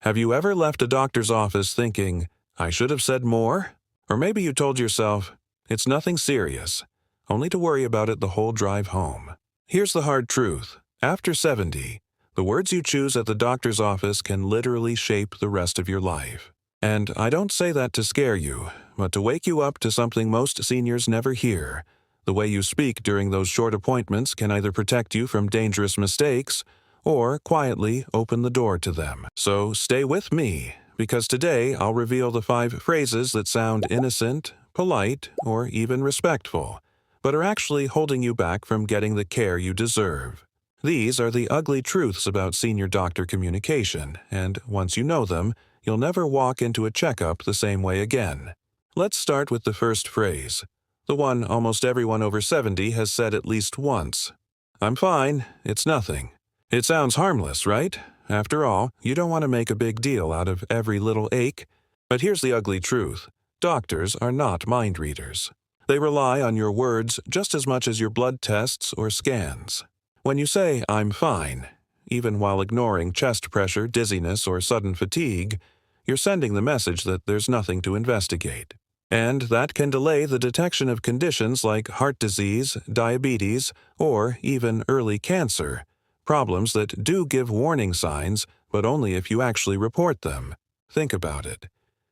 Have you ever left a doctor's office thinking, I should have said more? Or maybe you told yourself, it's nothing serious, only to worry about it the whole drive home. Here's the hard truth. After 70, the words you choose at the doctor's office can literally shape the rest of your life. And I don't say that to scare you, but to wake you up to something most seniors never hear. The way you speak during those short appointments can either protect you from dangerous mistakes or quietly open the door to them. So stay with me, because today I'll reveal the 5 phrases that sound innocent, polite, or even respectful, but are actually holding you back from getting the care you deserve. These are the ugly truths about senior doctor communication, and once you know them, you'll never walk into a checkup the same way again. Let's start with the first phrase, the one almost everyone over 70 has said at least once. I'm fine, it's nothing. It sounds harmless, right? After all, you don't want to make a big deal out of every little ache. But here's the ugly truth. Doctors are not mind readers. They rely on your words just as much as your blood tests or scans. When you say, I'm fine, even while ignoring chest pressure, dizziness, or sudden fatigue, you're sending the message that there's nothing to investigate. And that can delay the detection of conditions like heart disease, diabetes, or even early cancer, problems that do give warning signs, but only if you actually report them. Think about it.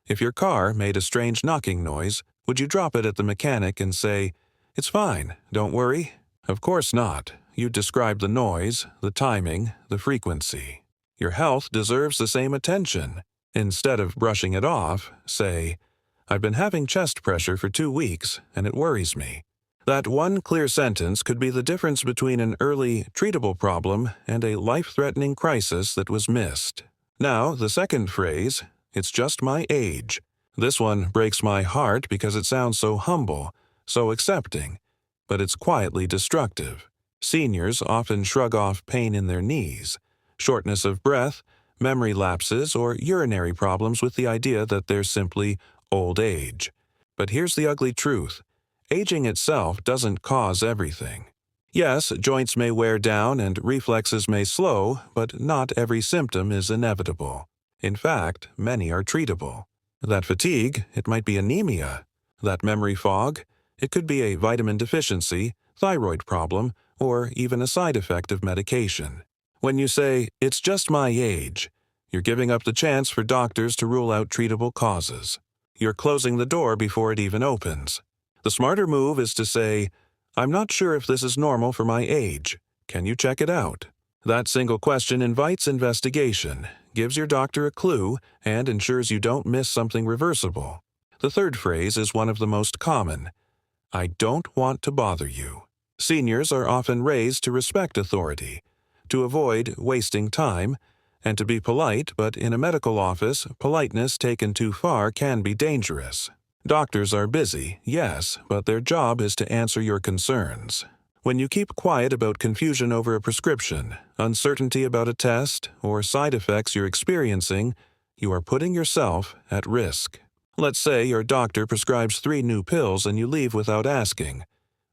If your car made a strange knocking noise, would you drop it at the mechanic and say, it's fine, don't worry? Of course not. You'd describe the noise, the timing, the frequency. Your health deserves the same attention. Instead of brushing it off, say, I've been having chest pressure for 2 weeks, and it worries me. That one clear sentence could be the difference between an early, treatable problem and a life-threatening crisis that was missed. Now, the second phrase, it's just my age. This one breaks my heart because it sounds so humble, so accepting, but it's quietly destructive. Seniors often shrug off pain in their knees, shortness of breath, memory lapses, or urinary problems with the idea that they're simply old age. But here's the ugly truth. Aging itself doesn't cause everything. Yes, joints may wear down and reflexes may slow, but not every symptom is inevitable. In fact, many are treatable. That fatigue, it might be anemia. That memory fog, it could be a vitamin deficiency, thyroid problem, or even a side effect of medication. When you say, it's just my age, you're giving up the chance for doctors to rule out treatable causes. You're closing the door before it even opens. The smarter move is to say, I'm not sure if this is normal for my age. Can you check it out? That single question invites investigation, gives your doctor a clue, and ensures you don't miss something reversible. The third phrase is one of the most common. I don't want to bother you. Seniors are often raised to respect authority, to avoid wasting time, and to be polite, but in a medical office, politeness taken too far can be dangerous. Doctors are busy, yes, but their job is to answer your concerns. When you keep quiet about confusion over a prescription, uncertainty about a test, or side effects you're experiencing, you are putting yourself at risk. Let's say your doctor prescribes 3 new pills and you leave without asking,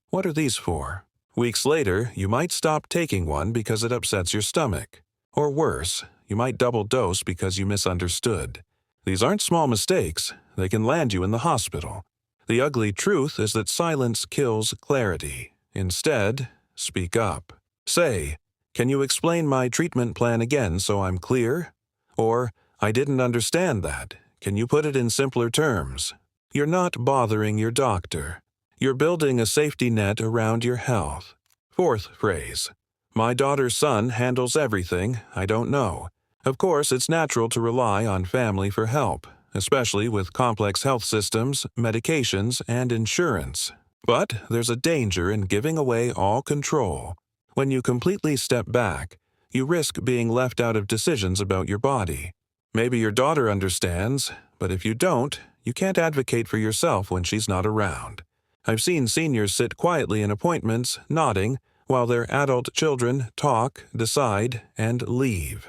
what are these for? Weeks later, you might stop taking one because it upsets your stomach. Or worse, you might double dose because you misunderstood. These aren't small mistakes. They can land you in the hospital. The ugly truth is that silence kills clarity. Instead, speak up. Say, can you explain my treatment plan again so I'm clear? Or, I didn't understand that. Can you put it in simpler terms? You're not bothering your doctor. You're building a safety net around your health. Fourth phrase. My daughter's son handles everything. I don't know. Of course, it's natural to rely on family for help, especially with complex health systems, medications, and insurance. But there's a danger in giving away all control. When you completely step back, you risk being left out of decisions about your body. Maybe your daughter understands, but if you don't, you can't advocate for yourself when she's not around. I've seen seniors sit quietly in appointments, nodding, while their adult children talk, decide, and leave.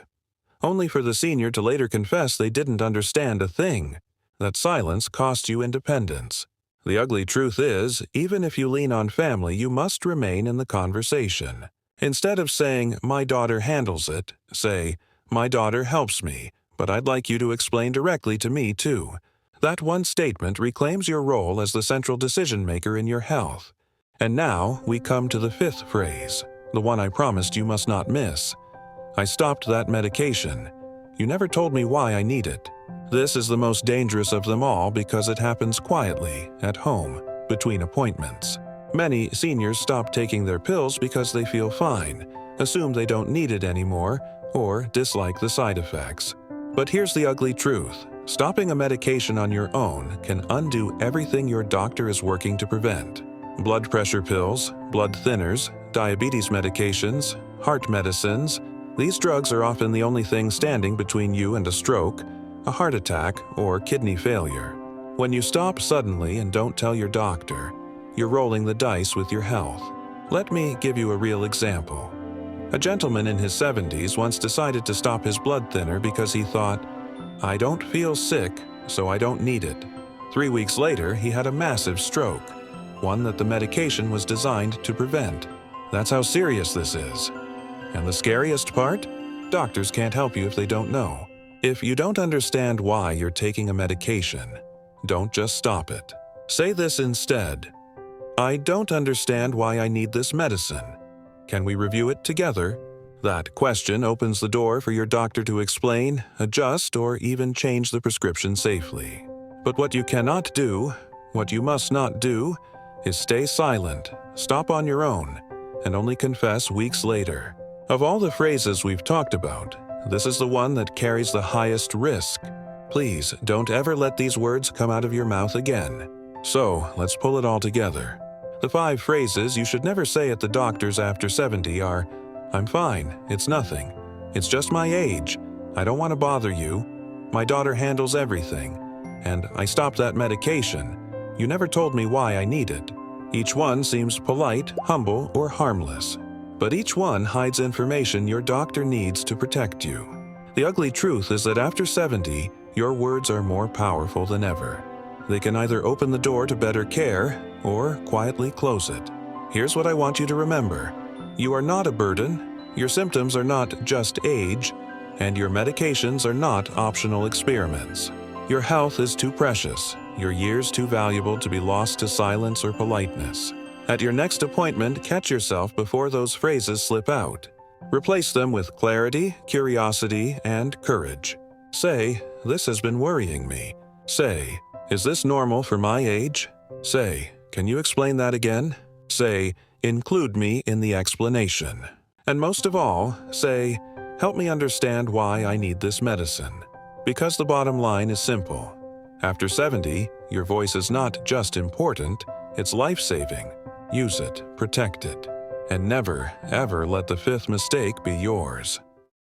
Only for the senior to later confess they didn't understand a thing. That silence cost you independence. The ugly truth is, even if you lean on family, you must remain in the conversation. Instead of saying, my daughter handles it, say, my daughter helps me, but I'd like you to explain directly to me, too. That one statement reclaims your role as the central decision-maker in your health. And now we come to the fifth phrase, the one I promised you must not miss. I stopped that medication. You never told me why I need it. This is the most dangerous of them all because it happens quietly, at home, between appointments. Many seniors stop taking their pills because they feel fine, assume they don't need it anymore, or dislike the side effects. But here's the ugly truth. Stopping a medication on your own can undo everything your doctor is working to prevent. Blood pressure pills, blood thinners, diabetes medications, heart medicines. These drugs are often the only thing standing between you and a stroke, a heart attack, or kidney failure. When you stop suddenly and don't tell your doctor, you're rolling the dice with your health. Let me give you a real example. A gentleman in his 70s once decided to stop his blood thinner because he thought, I don't feel sick, so I don't need it. 3 weeks later, he had a massive stroke, one that the medication was designed to prevent. That's how serious this is. And the scariest part? Doctors can't help you if they don't know. If you don't understand why you're taking a medication, don't just stop it. Say this instead. I don't understand why I need this medicine. Can we review it together? That question opens the door for your doctor to explain, adjust, or even change the prescription safely. But what you cannot do, what you must not do, is stay silent, stop on your own, and only confess weeks later. Of all the phrases we've talked about, this is the one that carries the highest risk. Please don't ever let these words come out of your mouth again. So, let's pull it all together. The 5 phrases you should never say at the doctor's after 70 are, I'm fine, it's nothing, it's just my age, I don't want to bother you, my daughter handles everything, and I stopped that medication, you never told me why I need it. Each one seems polite, humble, or harmless. But each one hides information your doctor needs to protect you. The ugly truth is that after 70, your words are more powerful than ever. They can either open the door to better care or quietly close it. Here's what I want you to remember. You are not a burden, your symptoms are not just age, and your medications are not optional experiments. Your health is too precious, your years too valuable to be lost to silence or politeness. At your next appointment, catch yourself before those phrases slip out. Replace them with clarity, curiosity, and courage. Say, this has been worrying me. Say, is this normal for my age? Say, can you explain that again? Say, include me in the explanation. And most of all, say, help me understand why I need this medicine. Because the bottom line is simple. After 70, your voice is not just important, it's life-saving. Use it, protect it, and never, ever let the 5th mistake be yours.